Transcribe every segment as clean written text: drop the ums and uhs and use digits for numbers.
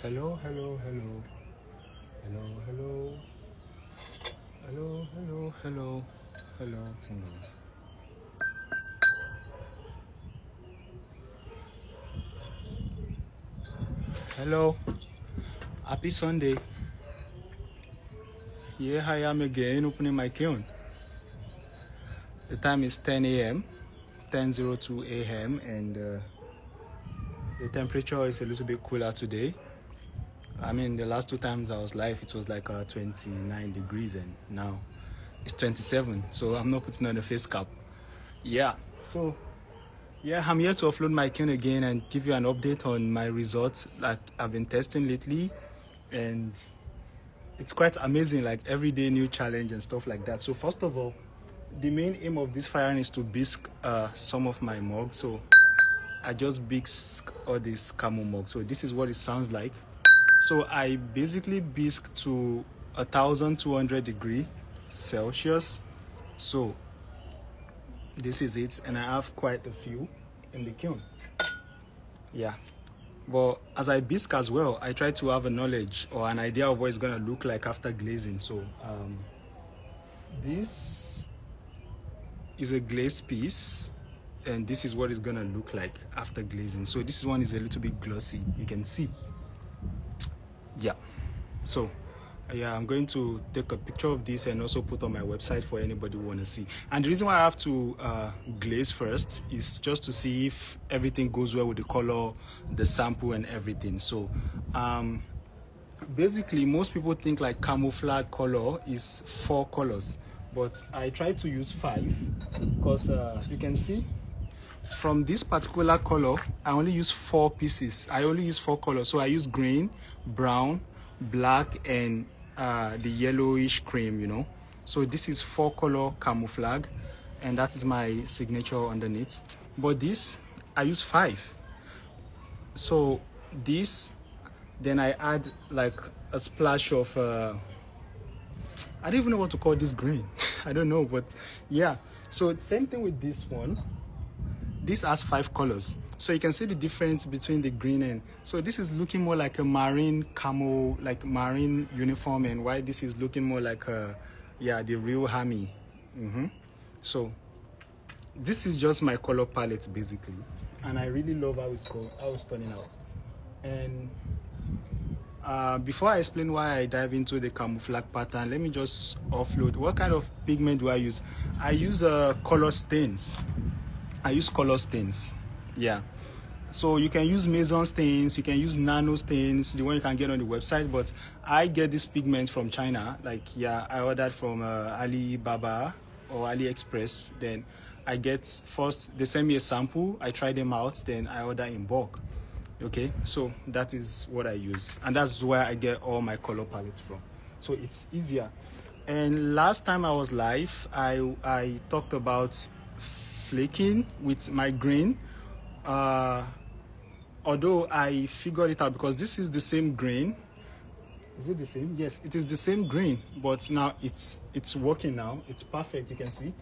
Hello, hello, hello. Hello, hello. Hello, hello, hello. Hello, hello. Hello. Happy Sunday. Here I am again opening my kiln. The time is 10 a.m. 10:02 a.m. and the temperature is a little bit cooler today. I mean, the last two times I was live, it was like 29 degrees, and now it's 27. So I'm not putting on a face cap. Yeah. So yeah, I'm here to offload my kiln again and give you an update on my results that I've been testing lately, and it's quite amazing, like every day new challenge and stuff like that. So first of all, the main aim of this firing is to bisque some of my mugs. So I just bisque all these camo mugs. So this is what it sounds like. So I basically bisque to 1200 degrees Celsius. So this is it, and I have quite a few in the kiln. Yeah, but as I bisque as well, I try to have a knowledge or an idea of what it's gonna look like after glazing. So this is a glaze piece, and this is what it's gonna look like after glazing. So this one is a little bit glossy, you can see. Yeah, so yeah, I'm going to take a picture of this and also put on my website for anybody who want to see. And the reason why I have to glaze first is just to see if everything goes well with the color, the sample and everything. So basically most people think like camouflage color is 4 colors, but I try to use 5 because you can see from this particular color I only use 4 pieces. I only use 4 colors. So I use green, brown, black and the yellowish cream, you know. So this is 4 color camouflage, and that is my signature underneath. But this I use 5. So this, then I add like a splash of I don't even know what to call this green. I don't know, but yeah. So same thing with this one. This has 5 colors, so you can see the difference between the green and, so this is looking more like a marine camo, like marine uniform, and why this is looking more like a, yeah, the real army. So this is just my color palette basically, and I really love how it's turning out. And before I explain why I dive into the camouflage pattern, let me just offload. What kind of pigment do I use? I use color stains. I use color stains. Yeah, so you can use Maison stains, you can use nano stains, the one you can get on the website, but I get this pigment from China. Like, yeah, I ordered from Alibaba or AliExpress. Then I get, first they send me a sample, I try them out, then I order in bulk. Okay, so that is what I use, and that's where I get all my color palette from, so it's easier. And last time I was live, I talked about flaking with my green, although I figured it out because this is the same green. Is it the same? Yes, it is the same green, but now it's working now. It's perfect. You can see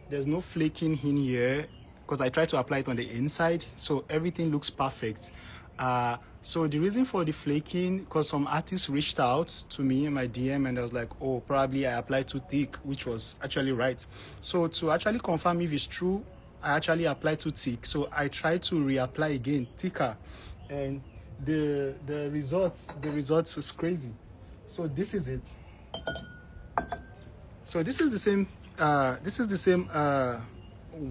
there's no flaking in here because I tried to apply it on the inside, so everything looks perfect. So the reason for the flaking, because some artists reached out to me in my DM and I was like, oh, probably I applied too thick, which was actually right. So to actually confirm if it's true, I actually applied too thick. So I tried to reapply again thicker, and the results is crazy. So this is it. So this is the same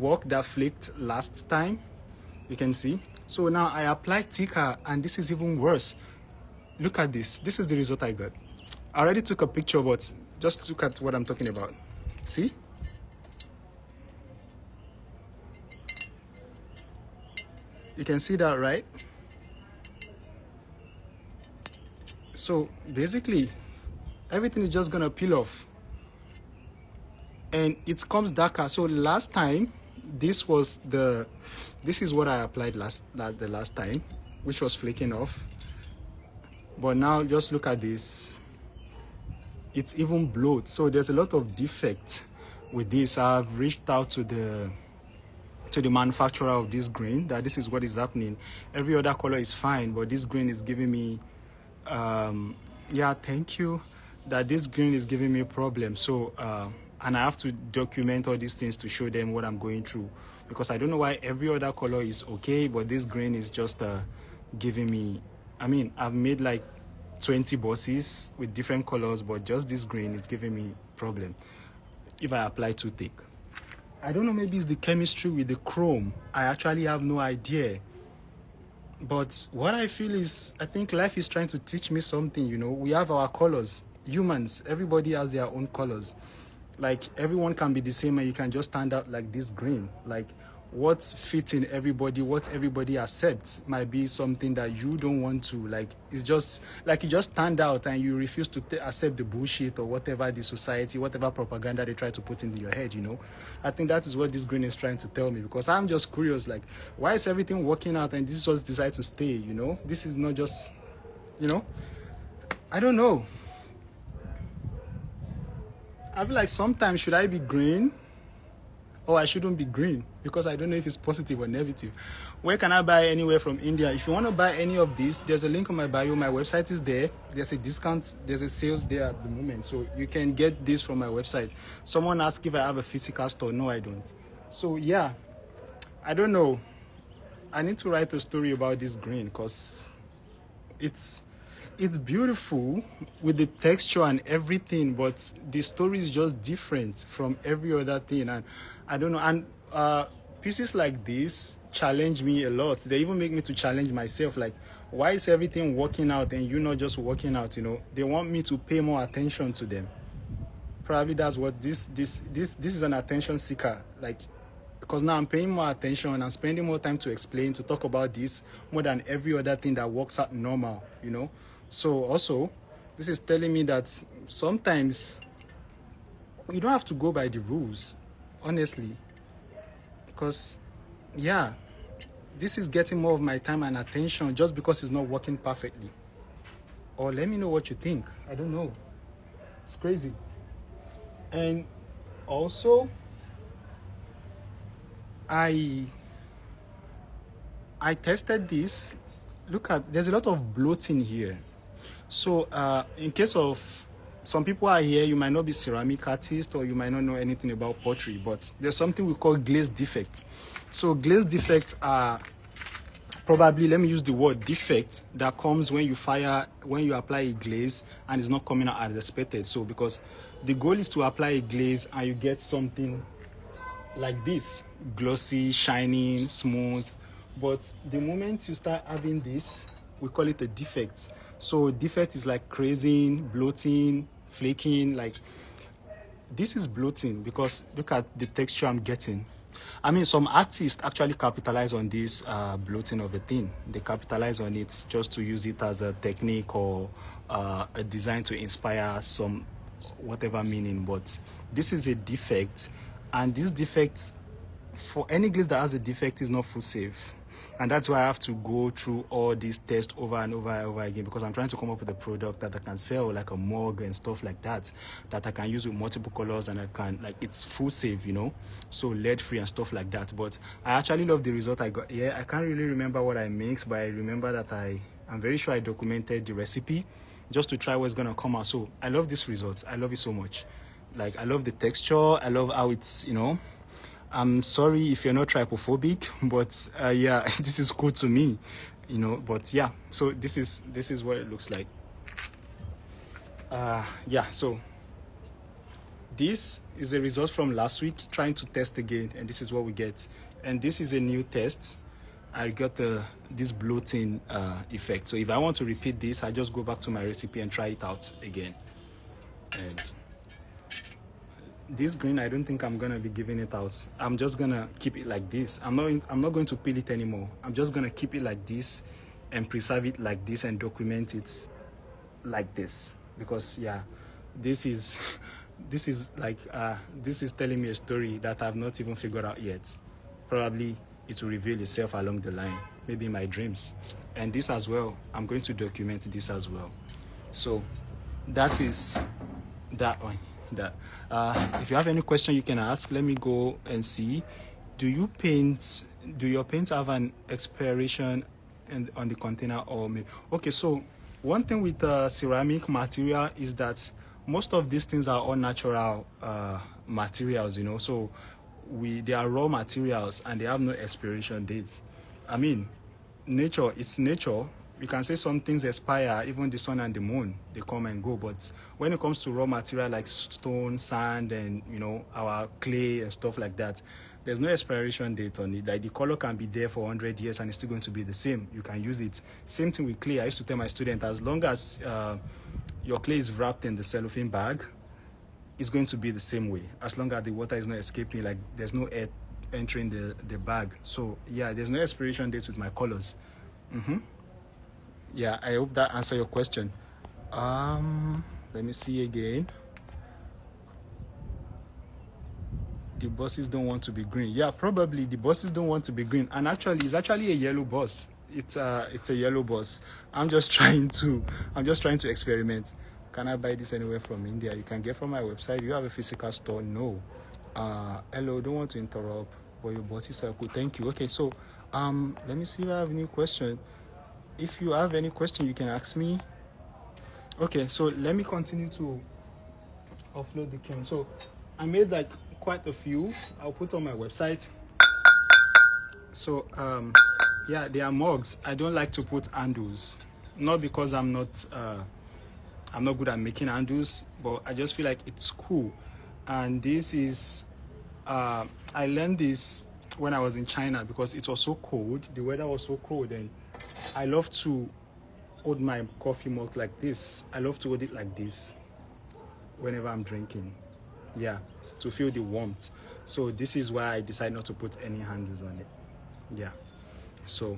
work that flaked last time. You can see. So now I apply thicker, and this is even worse. Look at this. This is the result I got. I already took a picture, but just look at what I'm talking about. See? You can see that, right? So basically, everything is just gonna peel off, and it comes darker. So last time, this is what I applied the last time, which was flaking off. But now just look at this. It's even blowed. So there's a lot of defect with this. I've reached out to the manufacturer of this green, that this is what is happening. Every other color is fine, but this green is giving me yeah, thank you, that this green is giving me a problem. So and I have to document all these things to show them what I'm going through, because I don't know why every other color is okay, but this green is just giving me, I mean, I've made like 20 bosses with different colors, but just this green is giving me problem if I apply too thick. I don't know, maybe it's the chemistry with the chrome. I actually have no idea. But what I feel is, I think life is trying to teach me something, you know. We have our colors. Humans, everybody has their own colors. Like, everyone can be the same and you can just stand out like this green. Like, what's fitting everybody, what everybody accepts might be something that you don't want to. Like, it's just, like, you just stand out and you refuse to accept the bullshit or whatever the society, whatever propaganda they try to put into your head, you know. I think that is what this green is trying to tell me, because I'm just curious, like, why is everything working out and this just decide to stay, you know? This is not just, you know, I don't know. I feel like sometimes, should I be green? Or I shouldn't be green, because I don't know if it's positive or negative. Where can I buy anywhere from India? If you want to buy any of this, there's a link on my bio. My website is there. There's a discount, there's a sales there at the moment. So you can get this from my website. Someone asked if I have a physical store. No, I don't. So yeah, I don't know. I need to write a story about this green, because it's beautiful with the texture and everything, but the story is just different from every other thing. And I don't know, and pieces like this challenge me a lot. They even make me to challenge myself, like, why is everything working out and you not just working out, you know? They want me to pay more attention to them. Probably that's what this is, an attention seeker, like, because now I'm paying more attention, I'm spending more time to explain, to talk about this more than every other thing that works out normal, you know. So also, this is telling me that sometimes you don't have to go by the rules, honestly, because yeah, this is getting more of my time and attention just because it's not working perfectly. Or let me know what you think. I don't know, it's crazy. And also, I tested this. Look at, there's a lot of bloating here. So in case of some people are here, you might not be ceramic artist or you might not know anything about pottery, but there's something we call glaze defects. So glaze defects are probably, let me use the word defect, that comes when you apply a glaze and it's not coming out as expected. So because the goal is to apply a glaze and you get something like this, glossy, shining, smooth. But the moment you start having this, we call it a defect. So defect is like crazing, bloating, flaking. Like, this is bloating because look at the texture I'm getting. I mean, some artists actually capitalize on this bloating of a thing. They capitalize on it just to use it as a technique or a design to inspire some whatever meaning. But this is a defect, and this defect, for any glaze that has a defect, is not full safe. And that's why I have to go through all these tests over and over and over again, because I'm trying to come up with a product that I can sell, like a mug and stuff like that, that I can use with multiple colors, and I can, like, it's full safe, you know, so lead free and stuff like that. But I actually love the result I got. Yeah, I can't really remember what I mixed, but I remember that I'm very sure I documented the recipe just to try what's gonna come out. So I love this result. I love it so much. Like, I love the texture. I love how it's, you know, I'm sorry if you're not trypophobic, but yeah, this is cool to me, you know. But yeah, so this is what it looks like. Yeah, so this is a result from last week, trying to test again, and this is what we get. And this is a new test. I got this bloating effect. So if I want to repeat this, I just go back to my recipe and try it out again. And this green, I don't think I'm gonna be giving it out. I'm just gonna keep it like this. I'm not going to peel it anymore. I'm just gonna keep it like this and preserve it like this and document it like this, because yeah, this is this is like this is telling me a story that I've not even figured out yet. Probably it will reveal itself along the line, maybe in my dreams. And this as well, I'm going to document this as well. So that is that one. That if you have any question you can ask. Let me go and see. Do your paints have an expiration on the container, or maybe? Okay, so One thing with ceramic material is that most of these things are all natural materials, you know. So they are raw materials and they have no expiration dates. I mean, nature, it's nature. You can say some things expire, even the sun and the moon, they come and go. But when it comes to raw material like stone, sand, and you know, our clay and stuff like that, there's no expiration date on it. Like the color can be there for 100 years and it's still going to be the same. You can use it. Same thing with clay. I used to tell my students, as long as your clay is wrapped in the cellophane bag, it's going to be the same way, as long as the water is not escaping, like there's no air entering the bag. So yeah, there's no expiration date with my colors. Yeah, I hope that answers your question. Let me see again. The buses don't want to be green. Yeah, probably the buses don't want to be green. And actually, it's actually a yellow bus. It's a yellow bus. I'm just trying to experiment. Can I buy this anywhere from India? You can get from my website. You have a physical store? No. Hello, don't want to interrupt, but your buses are cool. Thank you. Okay, so let me see if I have any question. If you have any question, you can ask me. Okay, so let me continue to upload the kiln. So I made like quite a few. I'll put on my website. So yeah, they are mugs. I don't like to put handles, not because I'm not good at making handles, but I just feel like it's cool. And this is I learned this when I was in China because it was so cold. The weather was so cold, and I love to hold my coffee mug like this. I love to hold it like this whenever I'm drinking. Yeah, to feel the warmth. So this is why I decided not to put any handles on it. Yeah. So,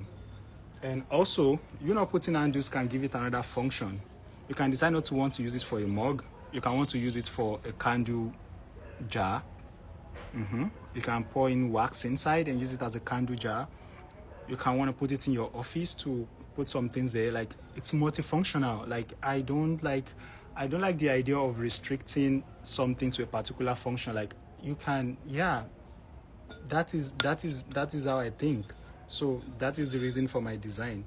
and also, you know, putting handles can give it another function. You can decide not to want to use it for a mug. You can want to use it for a candle jar. You can pour in wax inside and use it as a candle jar. You can want to put it in your office to put some things there. Like, it's multifunctional. Like, I don't like the idea of restricting something to a particular function. Like, you can, yeah, that is how I think. So that is the reason for my design.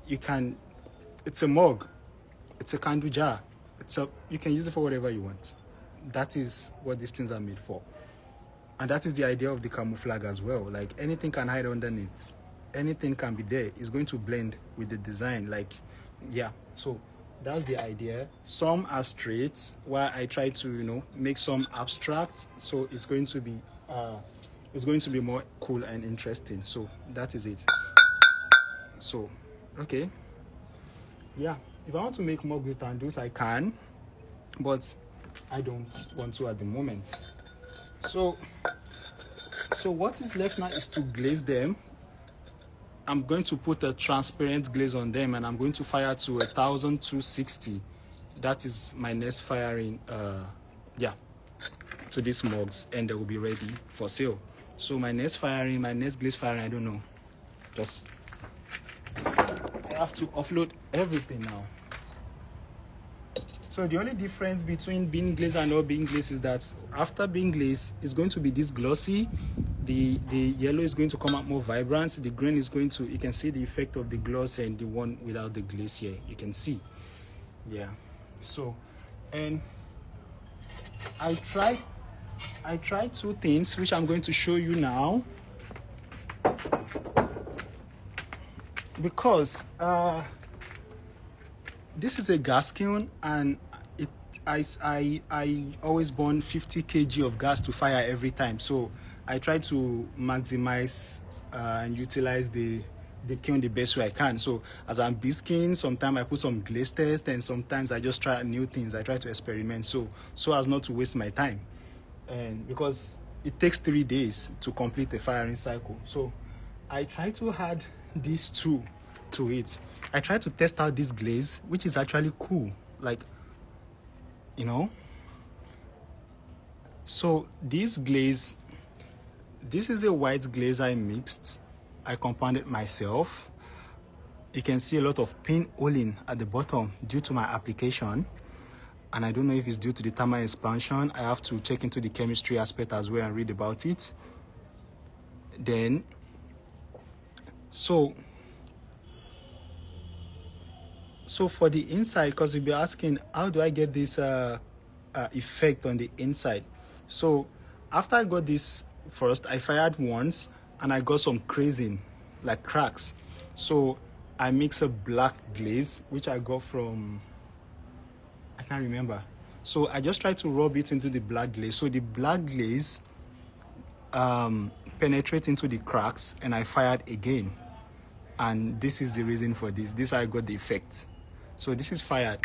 It's a mug, it's a candle jar, you can use it for whatever you want. That is what these things are made for. And that is the idea of the camouflage as well. Like, anything can hide underneath, anything can be there. It's going to blend with the design. Like, yeah, so that's the idea. Some are straight, while I try to, you know, make some abstract. So it's going to be more cool and interesting. So that is it. So okay, yeah, if I want to make more with handles, I can, but I don't want to at the moment. So what is left now is to glaze them. I'm going to put a transparent glaze on them, and I'm going to fire to 1260. That is my next firing, yeah, to these mugs, and they will be ready for sale. So my next glaze firing, I don't know. Just, I have to offload everything now. So the only difference between being glazed and not being glazed is that after being glazed, it's going to be this glossy. The yellow is going to come out more vibrant. The green is going to, you can see the effect of the gloss and the one without the glaze here. You can see. Yeah. So, and I tried two things, which I'm going to show you now. Because this is a gas kiln, and I always burn 50 kg of gas to fire every time. So I try to maximize and utilize the kiln the best way I can. So as I'm bisking, sometimes I put some glaze test, and sometimes I just try new things. I try to experiment so as not to waste my time, and because it takes 3 days to complete the firing cycle. So I try to add these two to it. I try to test out this glaze, which is actually cool, like, you know. So this glaze, this is a white glaze I mixed. I compounded myself. You can see a lot of pinholing at the bottom due to my application, and I don't know if it's due to the thermal expansion. I have to check into the chemistry aspect as well and read about it. Then, so So for the inside, because you'll be asking, how do I get this effect on the inside? So after I got this first, I fired once and I got some crazing, like cracks. So I mix a black glaze, which I got from, I can't remember. So I just try to rub it into the black glaze. So the black glaze penetrates into the cracks, and I fired again. And this is the reason for this. This I got the effect. So this is fired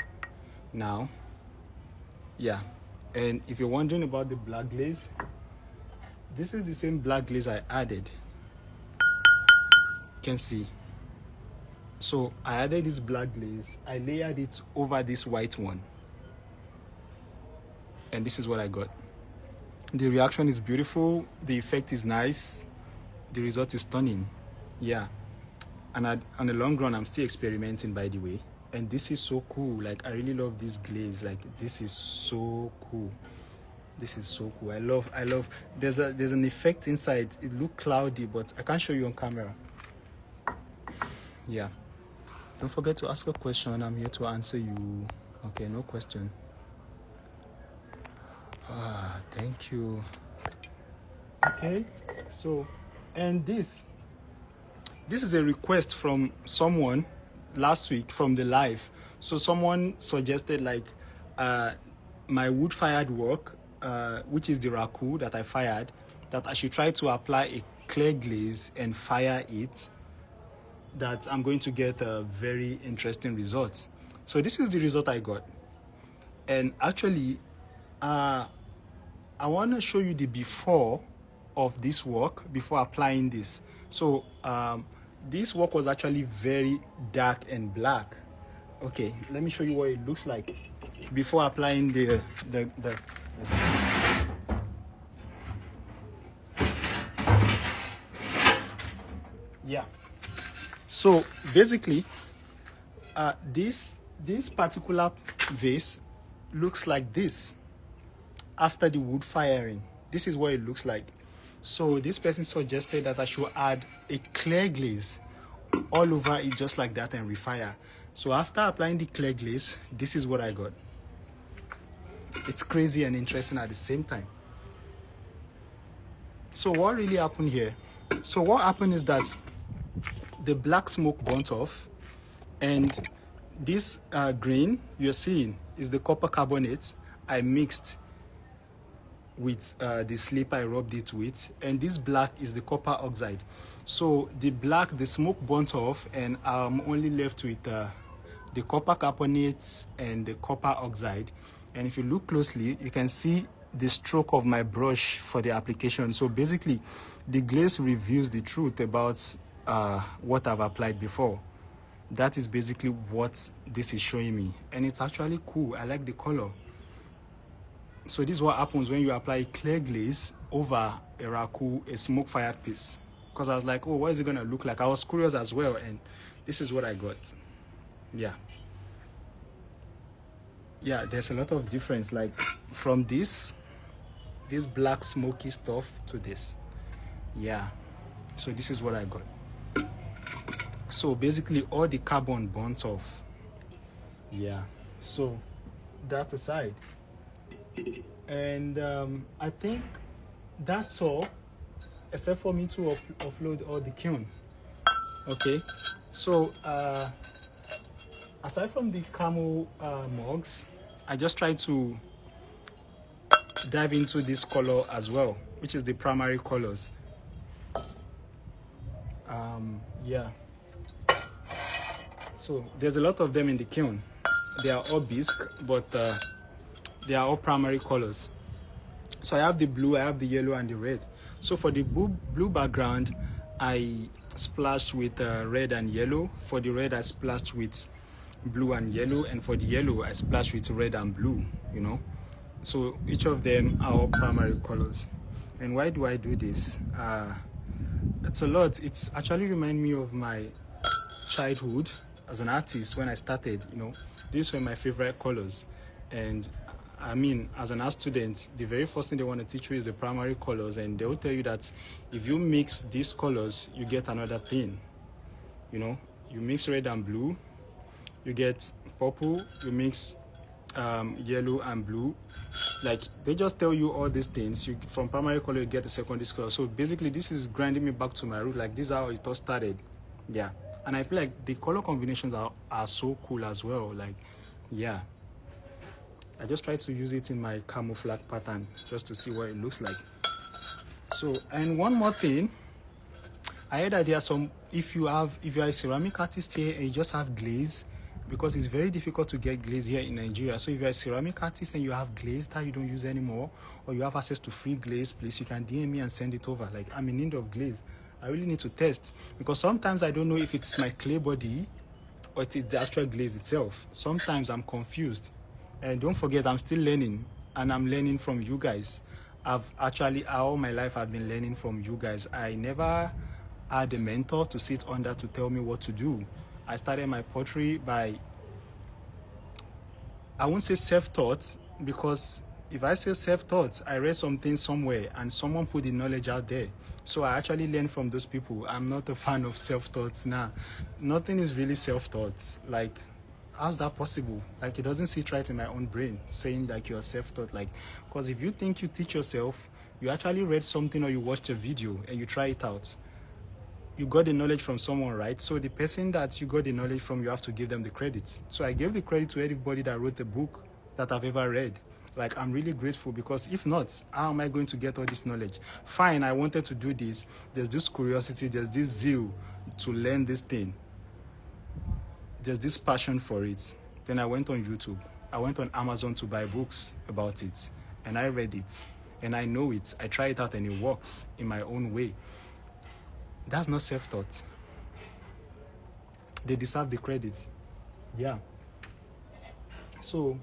now. Yeah. And if you're wondering about the black glaze, this is the same black glaze I added. You can see. So I added this black glaze. I layered it over this white one. And this is what I got. The reaction is beautiful. The effect is nice. The result is stunning. Yeah. And on the long run, I'm still experimenting, by the way. And this is so cool. Like, I really love this glaze. Like, this is so cool. This is so cool. I love. There's an effect inside. It looks cloudy, but I can't show you on camera. Yeah. Don't forget to ask a question. I'm here to answer you. Okay, no question. Thank you. Okay, so, and this is a request from someone last week from the live. So someone suggested, like, my wood fired work, which is the raku that I fired, that I should try to apply a clear glaze and fire it, that I'm going to get a very interesting result. So this is the result I got. And actually, I want to show you the before of this work before applying this. So this work was actually very dark and black. Okay, let me show you what it looks like before applying the yeah. So basically, this particular vase looks like this after the wood firing. This is what it looks like. So this person suggested that I should add a clear glaze all over it, just like that, and refire. So after applying the clear glaze, this is what I got. It's crazy and interesting at the same time. So what really happened here? So what happened is that the black smoke burnt off, and this green you're seeing is the copper carbonate I mixed with the slip I rubbed it with, and this black is the copper oxide. So the black, the smoke burnt off, and I'm only left with the copper carbonates and the copper oxide. And if you look closely, you can see the stroke of my brush for the application. So basically, the glaze reveals the truth about what I've applied before. That is basically what this is showing me, and it's actually cool. I like the color. So this is what happens when you apply clear glaze over a raku, a smoke fired piece. Because I was like, oh, what is it gonna look like? I was curious as well, and this is what I got. Yeah, there's a lot of difference, like from this black smoky stuff to this. Yeah, so this is what I got. So basically all the carbon burnt off. Yeah, so that aside, and I think that's all, except for me to upload all the kiln. Okay, so aside from the camel mugs, I just try to dive into this color as well, which is the primary colors. Yeah, so there's a lot of them in the kiln. They are all bisque, but they are all primary colors. So I have the blue, I have the yellow, and the red. So for the blue background, I splashed with red and yellow. For the red, I splashed with blue and yellow, and for the yellow, I splashed with red and blue, you know. So each of them are all primary colors. And why do I do this? It's a lot. It's actually remind me of my childhood as an artist. When I started, you know, these were my favorite colors. And I mean, as an art student, the very first thing they want to teach you is the primary colors, and they will tell you that if you mix these colors, you get another thing. You know, you mix red and blue, you get purple, you mix yellow and blue. Like, they just tell you all these things. You, from primary color, you get the secondary color. So basically, this is grinding me back to my root. Like, this is how it all started. Yeah. And I feel like the color combinations are so cool as well. Like, yeah. I just try to use it in my camouflage pattern just to see what it looks like. So, and one more thing, I heard that there are some, if you are a ceramic artist here and you just have glaze, because it's very difficult to get glaze here in Nigeria. So if you're a ceramic artist and you have glaze that you don't use anymore, or you have access to free glaze, please, you can DM me and send it over. Like, I'm in need of glaze. I really need to test, because sometimes I don't know if it's my clay body or it's the actual glaze itself. Sometimes I'm confused. And don't forget, I'm still learning, and I'm learning from you guys. I've actually, all my life, I've been learning from you guys. I never had a mentor to sit under to tell me what to do. I started my pottery by, I won't say self-taught, because if I say self-taught, I read something somewhere and someone put the knowledge out there. So I actually learned from those people. I'm not a fan of self-taught now. Nothing is really self-taught. Like, how's that possible? Like, it doesn't sit right in my own brain saying like you're self-taught. Like, because if you think you teach yourself, you actually read something or you watched a video and you try it out. You got the knowledge from someone, right? So the person that you got the knowledge from, you have to give them the credit. So I gave the credit to everybody that wrote the book that I've ever read. Like, I'm really grateful, because if not, how am I going to get all this knowledge? Fine, I wanted to do this. There's this curiosity, there's this zeal to learn this thing. There's this passion for it. Then I went on YouTube. I went on Amazon to buy books about it. And I read it. And I know it. I try it out and it works in my own way. That's not self-taught. They deserve the credit. Yeah. So,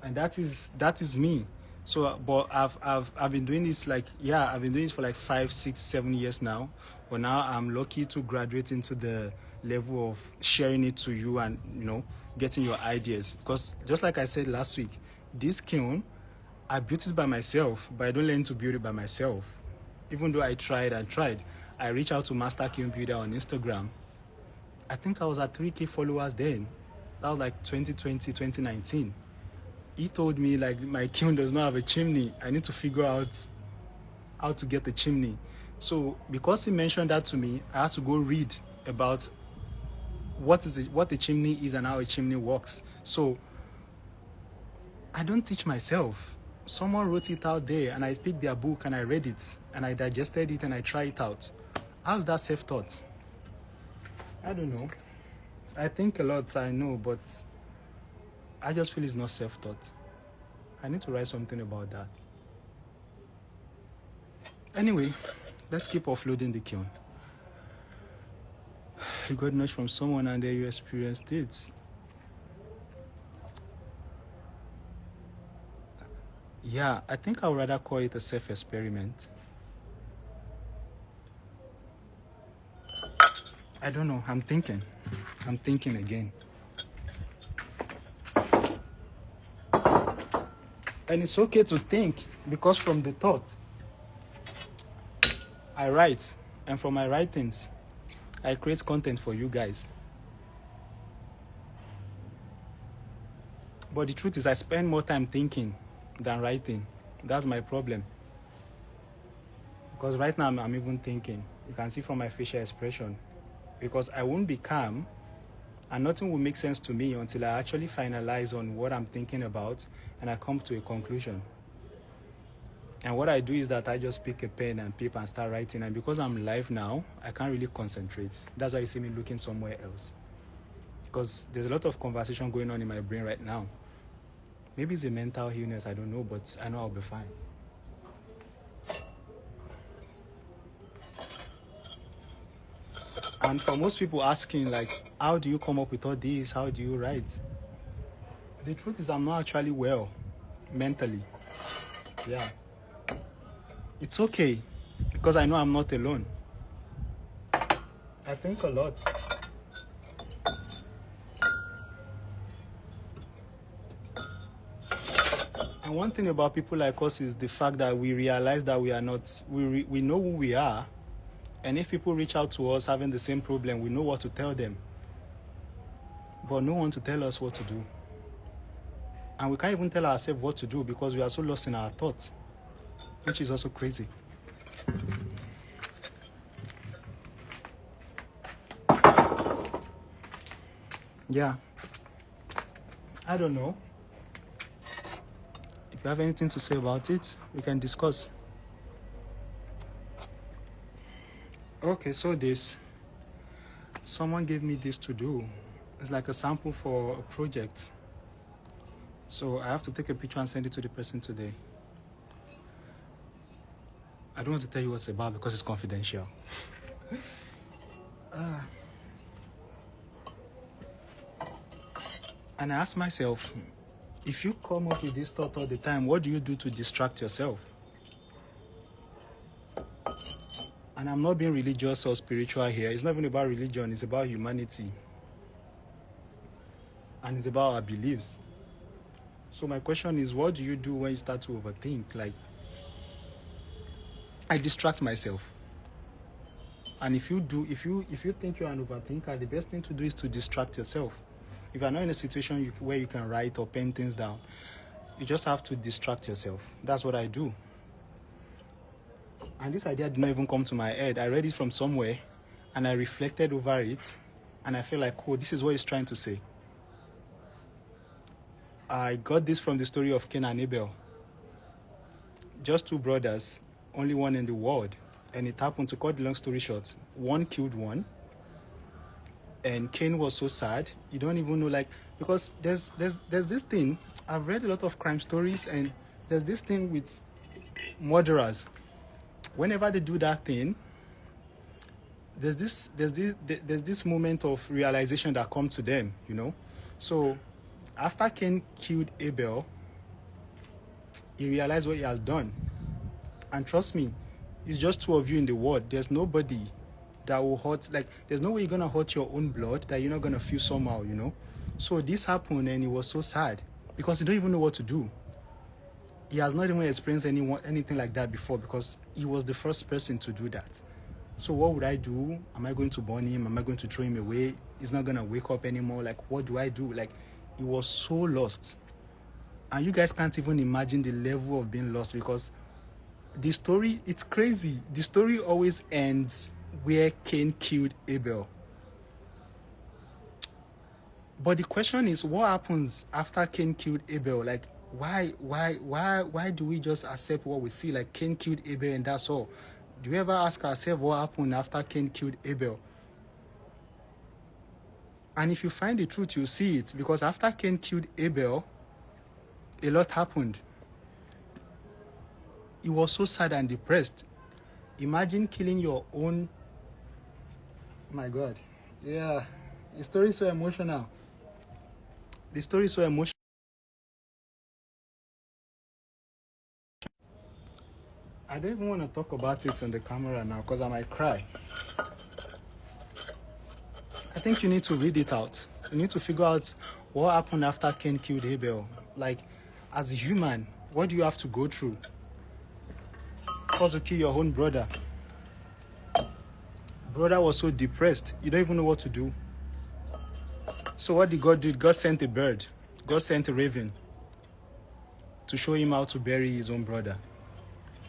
and that is me. So, but I've been doing this, like, yeah, I've been doing this for like 5, 6, 7 years now. But now I'm lucky to graduate into the level of sharing it to you and, you know, getting your ideas. Because just like I said last week, this kiln, I built it by myself, but I don't learn to build it by myself. Even though I tried. I reached out to Master Kiln Builder on Instagram. I think I was at 3K followers then. That was like 2020, 2019. He told me, like, my kiln does not have a chimney. I need to figure out how to get the chimney. So because he mentioned that to me, I had to go read about what the chimney is and how a chimney works. So I don't teach myself. Someone wrote it out there and I picked their book and I read it and I digested it and I tried it out. How's that self-taught? I don't know. I think a lot, I know, but I just feel it's not self-taught. I need to write something about that. Anyway, let's keep offloading the kiln. You got knowledge from someone and then you experienced it. Yeah, I think I would rather call it a self-experiment. I don't know, I'm thinking again. And it's okay to think, because from the thought, I write, and from my writings, I create content for you guys. But the truth is, I spend more time thinking than writing. That's my problem. Because right now, I'm even thinking. You can see from my facial expression. Because I won't be calm, and nothing will make sense to me until I actually finalize on what I'm thinking about, and I come to a conclusion. And what I do is that I just pick a pen and paper and start writing. And because I'm live now, I can't really concentrate. That's why you see me looking somewhere else. Because there's a lot of conversation going on in my brain right now. Maybe it's a mental illness, I don't know, but I know I'll be fine. And for most people asking, like, how do you come up with all this? How do you write? The truth is, I'm not actually well mentally. Yeah. It's okay, because I know I'm not alone. I think a lot. And one thing about people like us is the fact that we realize that we are not, we know who we are. And if people reach out to us having the same problem, we know what to tell them. But no one to tell us what to do. And we can't even tell ourselves what to do because we are so lost in our thoughts, which is also crazy. Yeah. I don't know. If you have anything to say about it, we can discuss. Okay, so someone gave me this to do. It's like a sample for a project. So I have to take a picture and send it to the person today. I don't want to tell you what it's about because it's confidential. And I ask myself, if you come up with this thought all the time, what do you do to distract yourself? And I'm not being religious or spiritual here. It's not even about religion. It's about humanity. And it's about our beliefs. So my question is, what do you do when you start to overthink? Like, I distract myself. And if you think you're an overthinker, the best thing to do is to distract yourself. If you're not in a situation where you can write or pen things down, you just have to distract yourself. That's what I do. And this idea did not even come to my head. I read it from somewhere and I reflected over it and I feel like, oh, this is what he's trying to say. I got this from the story of Cain and Abel. Just two brothers, only one in the world. And it happened, to cut the long story short, one killed one. And Cain was so sad. You don't even know, like, because there's this thing. I've read a lot of crime stories, and there's this thing with murderers. Whenever they do that thing, there's this moment of realization that comes to them, you know. So after Cain killed Abel, he realized what he has done. And trust me, it's just two of you in the world. There's nobody that will hurt. Like, there's no way you're gonna hurt your own blood that you're not gonna feel somehow, you know. So this happened and he was so sad because he don't even know what to do. He has not even experienced anything like that before because he was the first person to do that. So what would I do? Am I going to burn him? Am I going to throw him away? He's not gonna wake up anymore. Like, what do I do? Like, he was so lost. And you guys can't even imagine the level of being lost, because the story, it's crazy. The story always ends where Cain killed Abel. But the question is, what happens after Cain killed Abel? Like, why do we just accept what we see? Like, Cain killed Abel and that's all. Do we ever ask ourselves what happened after Cain killed Abel? And if you find the truth, you'll see it. Because after Cain killed Abel, a lot happened. He was so sad and depressed. Imagine killing your own... My God. Yeah. The story is so emotional. The story is so emotional. I don't even want to talk about it on the camera now because I might cry. I think you need to read it out. You need to figure out what happened after Cain killed Abel. Like, as a human, what do you have to go through? First, to kill your own brother. Brother was so depressed, you don't even know what to do. So what did God do? God sent a bird. God sent a raven to show him how to bury his own brother.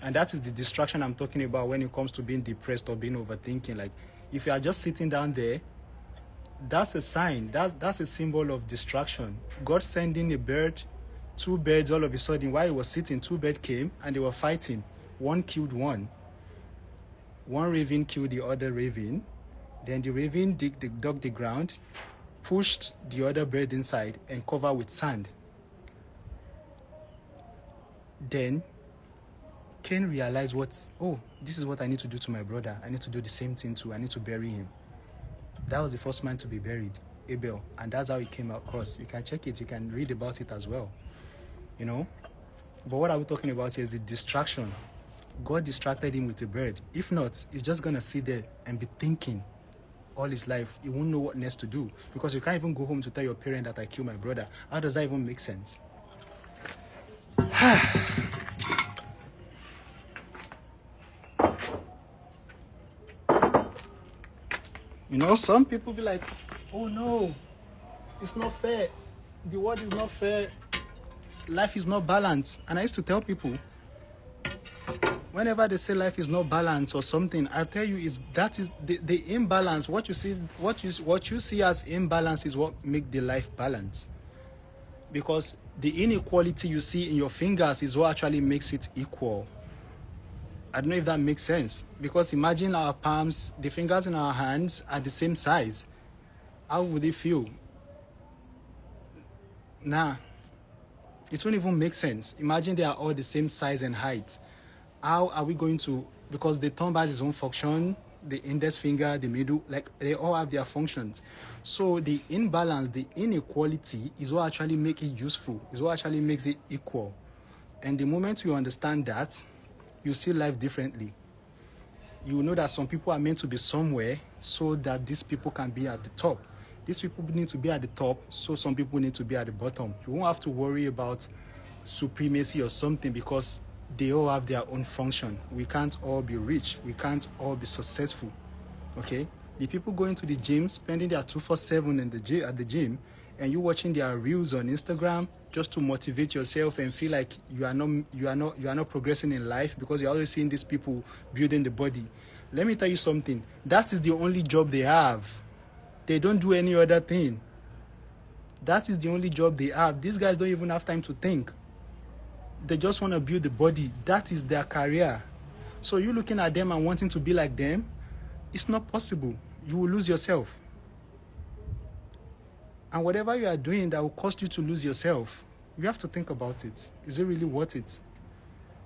And that is the distraction I'm talking about when it comes to being depressed or being overthinking. Like, if you are just sitting down there, that's a sign. That's a symbol of distraction. God sending a bird, two birds all of a sudden. While he was sitting, two birds came and they were fighting. One killed one. One raven killed the other raven. Then the raven dug the ground, pushed the other bird inside and covered with sand. Then Cain realized this is what I need to do to my brother. I need to do the same thing too. I need to bury him. That was the first man to be buried, Abel. And that's how he came across. You can check it. You can read about it as well. You know? But what are we talking about here is the distraction. God distracted him with a bird. If not, he's just going to sit there and be thinking all his life. He won't know what next to do. Because you can't even go home to tell your parent that I killed my brother. How does that even make sense? You know, some people be like, oh no, it's not fair. The world is not fair. life is not balanced. And I used to tell people, whenever they say life is not balanced or something, I tell you that is the imbalance. What you see as imbalance is what make the life balance. Because the inequality you see in your fingers is what actually makes it equal. I don't know if that makes sense. Because imagine our palms, the fingers in our hands are the same size. How would it feel? Nah, it won't even make sense. Imagine they are all the same size and height. How are we going to, because the thumb has its own function, the index finger, the middle, like they all have their functions. So the imbalance, the inequality is what actually makes it useful, is what actually makes it equal. And the moment you understand that, you see life differently. You know that some people are meant to be somewhere so that these people can be at the top. These people need to be at the top, so some people need to be at the bottom. You won't have to worry about supremacy or something because they all have their own function. We can't all be rich. We can't all be successful. Okay? The people going to the gym, spending their 24/7 at the gym, and you watching their reels on Instagram just to motivate yourself and feel like you are not progressing in life because you're always seeing these people building the body. Let me tell you something. That is the only job they have. They don't do any other thing. That is the only job they have. These guys don't even have time to think. They just want to build the body. That is their career. So you looking at them and wanting to be like them, it's not possible. You will lose yourself. And whatever you are doing that will cost you to lose yourself, you have to think about it. Is it really worth it?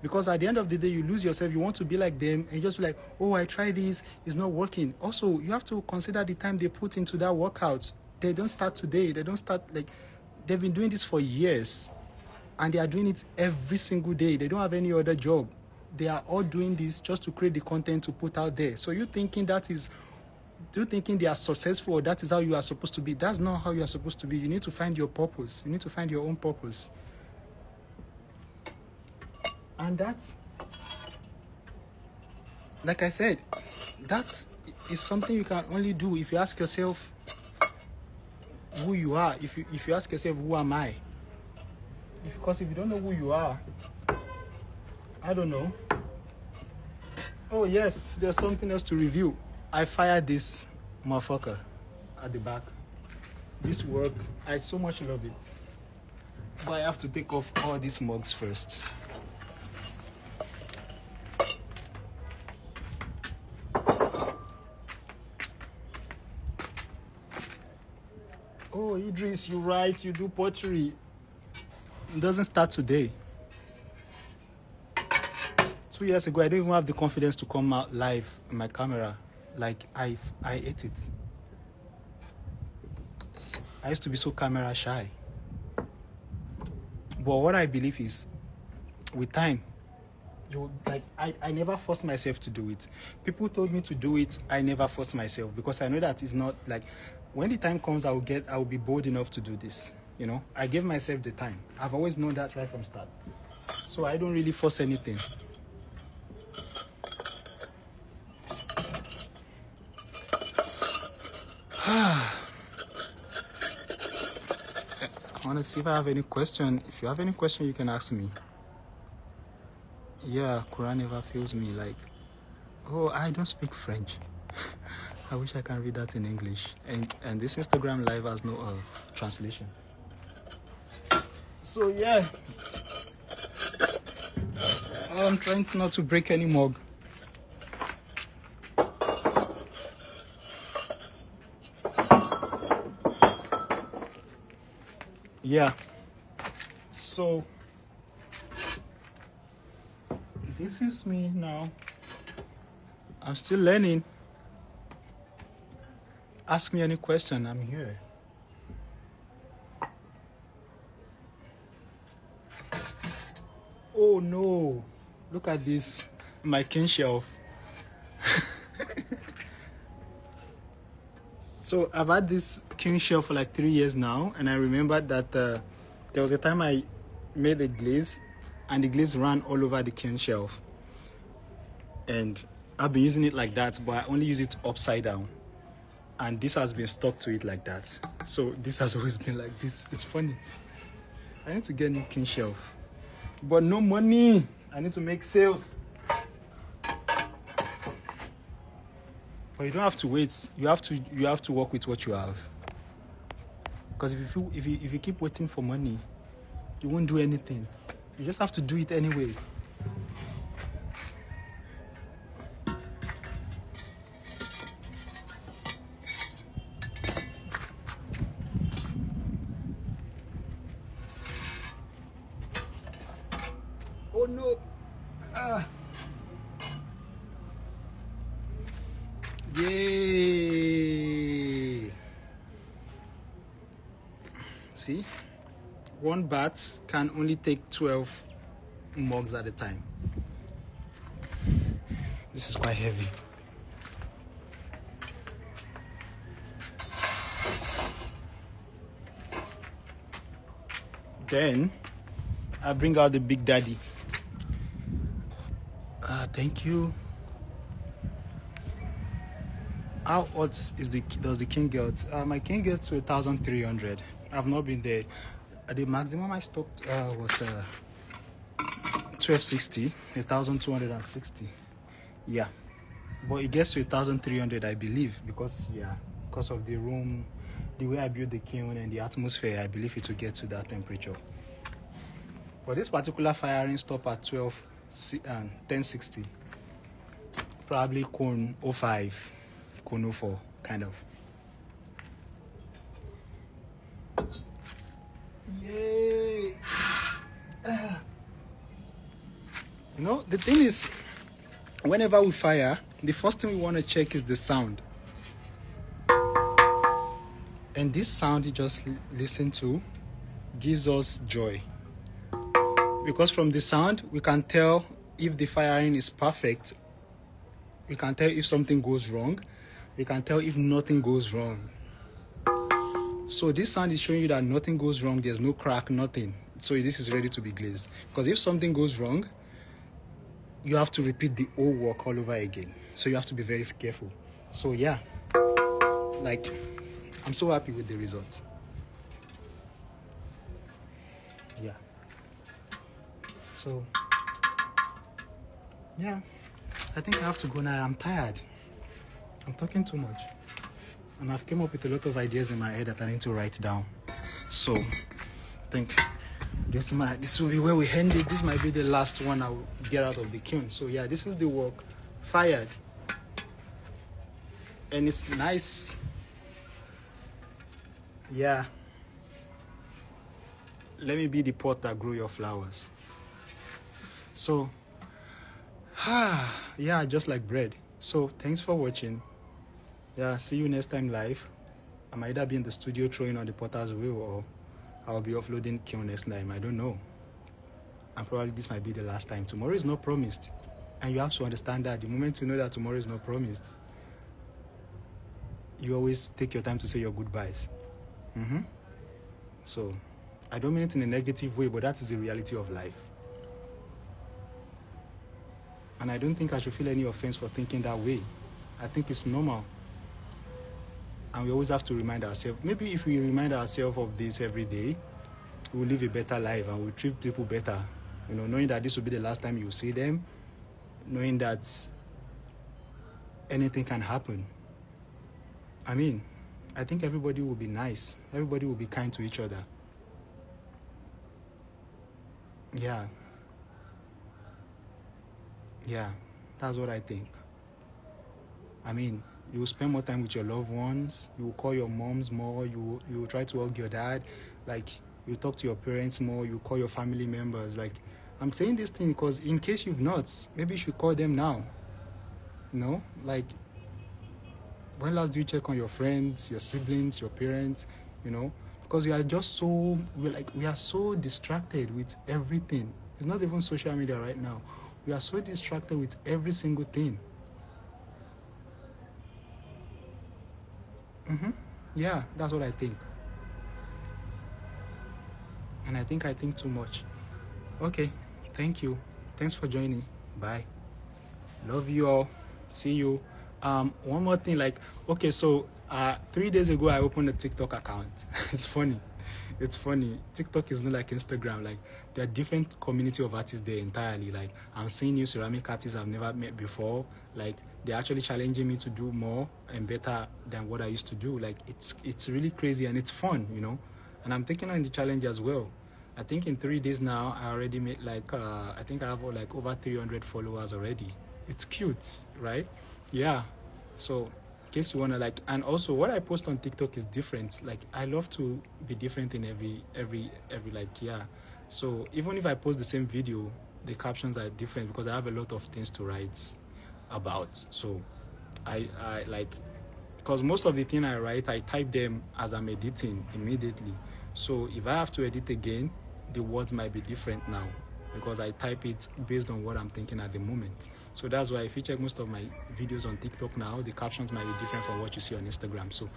Because at the end of the day, you lose yourself. You want to be like them and you just be like, oh, I tried this, it's not working. Also, you have to consider the time they put into that workout. They don't start today. They don't start they've been doing this for years. And they are doing it every single day. They don't have any other job. They are all doing this just to create the content to put out there. So you thinking they are successful or that is how you are supposed to be? That's not how you are supposed to be. You need to find your purpose. You need to find your own purpose. And that's, like I said, that is something you can only do if you ask yourself who you are. If you ask yourself, who am I? Because if you don't know who you are, I don't know. Oh yes, there's something else to review. I fired this motherfucker at the back. This work, I so much love it. But I have to take off all these mugs first. Oh, Idris, you write, you do pottery. It doesn't start today. 2 years ago, I didn't even have the confidence to come out live in my camera. Like, I ate it. I used to be so camera shy. But what I believe is, with time, I never forced myself to do it. People told me to do it, I never forced myself because I know that it's not like, when the time comes, I will be bold enough to do this. You know, I gave myself the time. I've always known that right from start. So I don't really force anything. I want to see if I have any question. If you have any question, you can ask me. Yeah, Quran never fails me. Like, oh, I don't speak French. I wish I can read that in English. And this Instagram live has no translation. So yeah, I'm trying not to break any mug. Yeah. So this is me now. I'm still learning. Ask me any question, I'm here. Oh no, look at this, my Kiln shelf. So I've had this Kiln shelf for like 3 years now, and I remember that there was a time I made a glaze, and the glaze ran all over the Kiln shelf. And I've been using it like that, but I only use it upside down. And this has been stuck to it like that. So this has always been like this. It's funny. I need to get a new king shelf, but no money. I need to make sales. But you don't have to wait. You have to work with what you have. Because if you keep waiting for money, you won't do anything. You just have to do it anyway. Oh no! Yay! See, one bat can only take 12 mugs at a time. This is quite heavy. Then I bring out the Big Daddy. Thank you. How hot does the king get? My king gets to 1,300. I've not been there. The maximum I stopped was 1260, 1,260. Yeah, but it gets to 1,300, I believe, because of the room, the way I built the kiln and the atmosphere. I believe it will get to that temperature. But this particular firing stop at 1060, probably cone 05, cone 04, kind of. Yay! You know, the thing is, whenever we fire, the first thing we want to check is the sound. And this sound you just listen to gives us joy. Because from the sound, we can tell if the firing is perfect. We can tell if something goes wrong. We can tell if nothing goes wrong. So this sound is showing you that nothing goes wrong. There's no crack, nothing. So this is ready to be glazed. Because if something goes wrong, you have to repeat the whole work all over again. So you have to be very careful. So yeah, like, I'm so happy with the results. Yeah. So yeah, I think I have to go now. I'm tired. I'm talking too much. And I've come up with a lot of ideas in my head that I need to write down. So I think this will be where we end it. This might be the last one I will get out of the kiln. So yeah, this is the work fired. And it's nice. Yeah. Let me be the pot that grow your flowers. So yeah, just like bread. So thanks for watching. Yeah, see you next time live. I might either be in the studio throwing on the potter's wheel, or I'll be offloading kiln next time. I don't know. And probably this might be the last time. Tomorrow is not promised. And you have to understand that the moment you know that tomorrow is not promised, you always take your time to say your goodbyes. So I don't mean it in a negative way, but that is the reality of life. And I don't think I should feel any offense for thinking that way. I think it's normal. And we always have to remind ourselves. Maybe if we remind ourselves of this every day, we'll live a better life and we'll treat people better. You know, knowing that this will be the last time you see them, knowing that anything can happen. I mean, I think everybody will be nice. Everybody will be kind to each other. Yeah. Yeah, that's what I think. I mean, you will spend more time with your loved ones. You will call your moms more. You will try to hug your dad. Like, you talk to your parents more. You call your family members. Like, I'm saying this thing because in case you've not, maybe you should call them now. You know, like, when last do you check on your friends, your siblings, your parents? You know, because we are just so, we are so distracted with everything. It's not even social media right now. We are so distracted with every single thing. Yeah, that's what I think. And I think too much. Okay, thank you. Thanks for joining. Bye. Love you all. See you. One more thing, like, okay, so 3 days ago I opened a TikTok account. It's funny. It's funny. TikTok is not like Instagram. Like, there are different community of artists there entirely. Like, I'm seeing new ceramic artists I've never met before. Like, they're actually challenging me to do more and better than what I used to do. Like, it's really crazy and it's fun, you know. And I'm taking on the challenge as well. I think in 3 days now, I already made like, I think I have like over 300 followers already. It's cute, right? Yeah. So, in case you wanna like, and also what I post on TikTok is different. Like, I love to be different in every like, yeah. So even if I post the same video, the captions are different because I have a lot of things to write about. So I like, because most of the thing I write, I type them as I'm editing immediately. So if I have to edit again, the words might be different now because I type it based on what I'm thinking at the moment. So that's why if you check most of my videos on TikTok now, the captions might be different from what you see on Instagram. So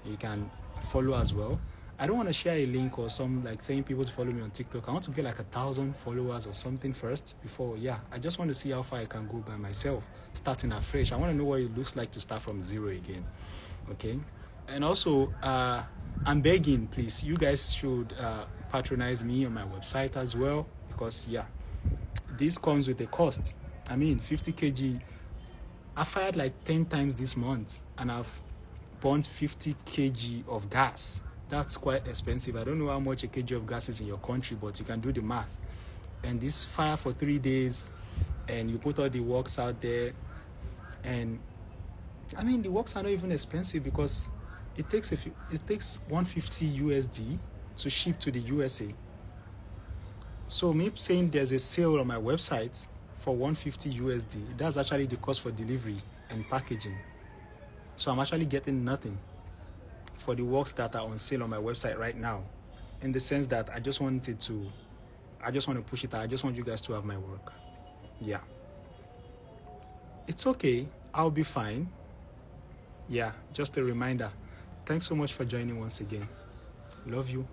you can follow as well. I don't want to share a link or some like saying people to follow me on TikTok. I want to get like 1,000 followers or something first before, yeah. I just want to see how far I can go by myself, starting afresh. I want to know what it looks like to start from zero again. Okay. And also, I'm begging, please, you guys should patronize me on my website as well, because yeah, this comes with a cost. I mean, 50 kg. I fired like 10 times this month and I've burnt 50 kg of gas. That's quite expensive. I don't know how much a kg of gas is in your country, but you can do the math. And this fire for 3 days, and you put all the works out there, and I mean the works are not even expensive because it takes 150 USD to ship to the USA. So me saying there's a sale on my website for 150 USD, that's actually the cost for delivery and packaging. So I'm actually getting nothing for the works that are on sale on my website right now, in the sense that I just want to push it out. I just want you guys to have my work. Yeah. It's okay. I'll be fine. Yeah, just a reminder. Thanks so much for joining once again. Love you.